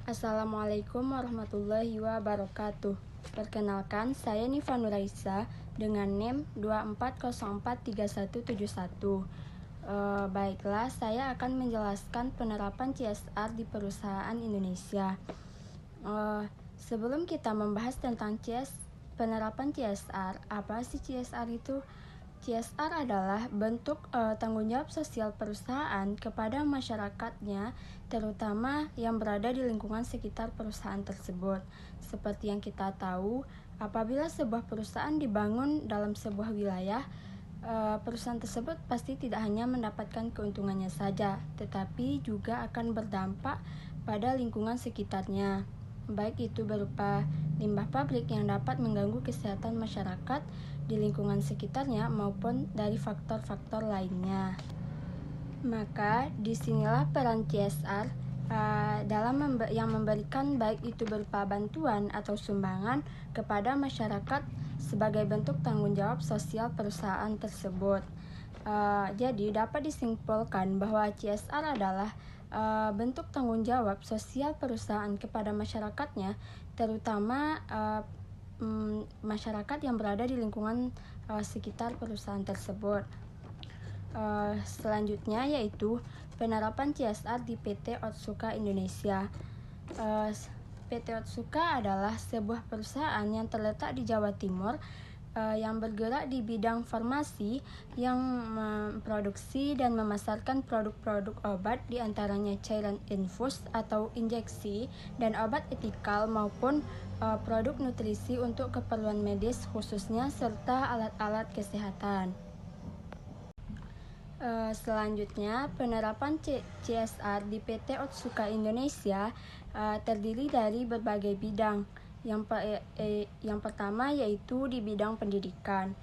Assalamualaikum warahmatullahi wabarakatuh. Perkenalkan, saya Nifa Nuraisa dengan NIM 24043171. Baiklah, saya akan menjelaskan penerapan CSR di perusahaan Indonesia. Sebelum kita membahas tentang penerapan CSR, apa sih CSR itu? CSR adalah bentuk tanggung jawab sosial perusahaan kepada masyarakatnya, terutama yang berada di lingkungan sekitar perusahaan tersebut. Seperti yang kita tahu, apabila sebuah perusahaan dibangun dalam sebuah wilayah, perusahaan tersebut pasti tidak hanya mendapatkan keuntungannya saja, tetapi juga akan berdampak pada lingkungan sekitarnya, baik itu berupa limbah pabrik yang dapat mengganggu kesehatan masyarakat di lingkungan sekitarnya maupun dari faktor-faktor lainnya. Maka disinilah peran CSR yang memberikan baik itu berupa bantuan atau sumbangan kepada masyarakat sebagai bentuk tanggung jawab sosial perusahaan tersebut. Jadi dapat disimpulkan bahwa CSR adalah bentuk tanggung jawab sosial perusahaan kepada masyarakatnya, terutama masyarakat yang berada di lingkungan sekitar perusahaan tersebut. Selanjutnya yaitu penerapan CSR di PT Otsuka Indonesia. PT Otsuka adalah sebuah perusahaan yang terletak di Jawa Timur yang bergerak di bidang farmasi yang memproduksi dan memasarkan produk-produk obat, diantaranya cairan infus atau injeksi dan obat etikal maupun produk nutrisi untuk keperluan medis khususnya serta alat-alat kesehatan. Selanjutnya, penerapan CSR di PT Otsuka Indonesia terdiri dari berbagai bidang. Yang pertama yaitu di bidang pendidikan.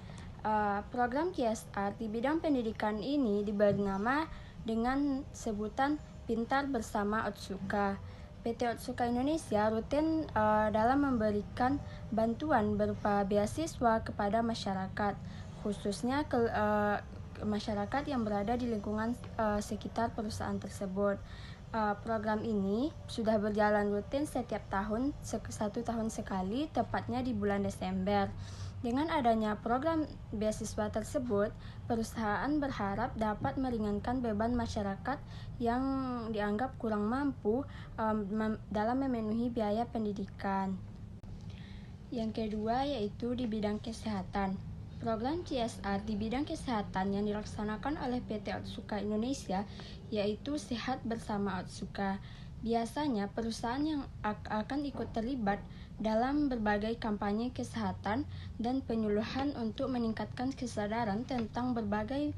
Program CSR di bidang pendidikan ini diberi nama dengan sebutan Pintar Bersama Otsuka. PT Otsuka Indonesia rutin dalam memberikan bantuan berupa beasiswa kepada masyarakat, khususnya masyarakat yang berada di lingkungan sekitar perusahaan tersebut. Program ini sudah berjalan rutin setiap tahun, 1 tahun sekali, tepatnya di bulan Desember. Dengan adanya program beasiswa tersebut, perusahaan berharap dapat meringankan beban masyarakat yang dianggap kurang mampu dalam memenuhi biaya pendidikan. Yang kedua yaitu di bidang kesehatan. Program CSR di bidang kesehatan yang dilaksanakan oleh PT Otsuka Indonesia yaitu Sehat Bersama Otsuka. Biasanya perusahaan yang akan ikut terlibat dalam berbagai kampanye kesehatan dan penyuluhan untuk meningkatkan kesadaran tentang berbagai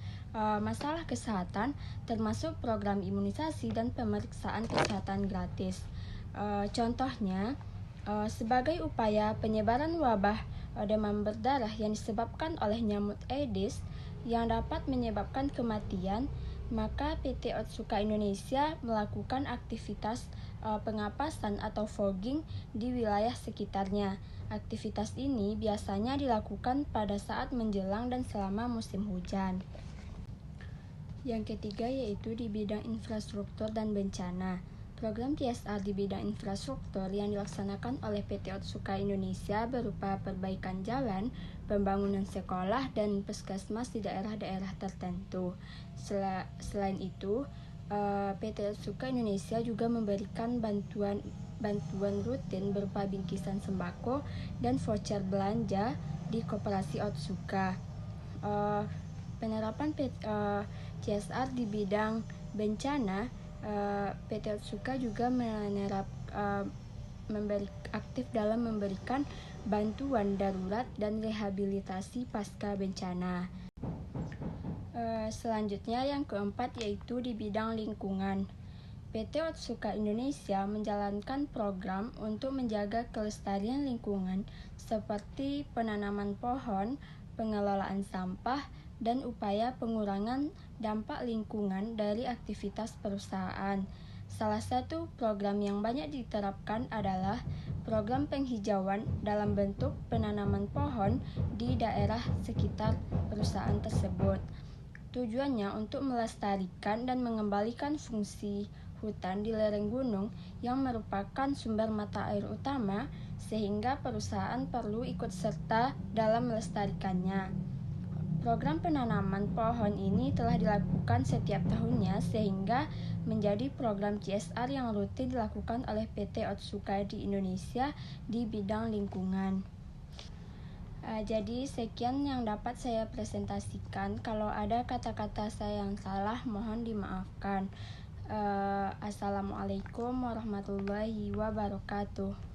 masalah kesehatan, termasuk program imunisasi dan pemeriksaan kesehatan gratis. Contohnya, sebagai upaya penyebaran wabah demam berdarah yang disebabkan oleh nyamuk Aedes yang dapat menyebabkan kematian, maka PT Otsuka Indonesia melakukan aktivitas pengapasan atau fogging di wilayah sekitarnya. Aktivitas ini biasanya dilakukan pada saat menjelang dan selama musim hujan. Yang ketiga yaitu di bidang infrastruktur dan bencana. Program CSR di bidang infrastruktur yang dilaksanakan oleh PT Otsuka Indonesia berupa perbaikan jalan, pembangunan sekolah, dan puskesmas di daerah-daerah tertentu. Selain itu, PT Otsuka Indonesia juga memberikan bantuan rutin berupa bingkisan sembako dan voucher belanja di koperasi Otsuka. Penerapan CSR di bidang bencana, PT Otsuka juga aktif dalam memberikan bantuan darurat dan rehabilitasi pasca bencana. Selanjutnya yang keempat yaitu di bidang lingkungan. PT Otsuka Indonesia menjalankan program untuk menjaga kelestarian lingkungan seperti penanaman pohon, pengelolaan sampah, dan upaya pengurangan dampak lingkungan dari aktivitas perusahaan. Salah satu program yang banyak diterapkan adalah program penghijauan dalam bentuk penanaman pohon di daerah sekitar perusahaan tersebut. Tujuannya untuk melestarikan dan mengembalikan fungsi hutan di lereng gunung yang merupakan sumber mata air utama, sehingga perusahaan perlu ikut serta dalam melestarikannya. Program penanaman pohon ini telah dilakukan setiap tahunnya sehingga menjadi program CSR yang rutin dilakukan oleh PT Otsuka di Indonesia di bidang lingkungan. Jadi sekian yang dapat saya presentasikan. Kalau ada kata-kata saya yang salah, mohon dimaafkan. Assalamualaikum warahmatullahi wabarakatuh.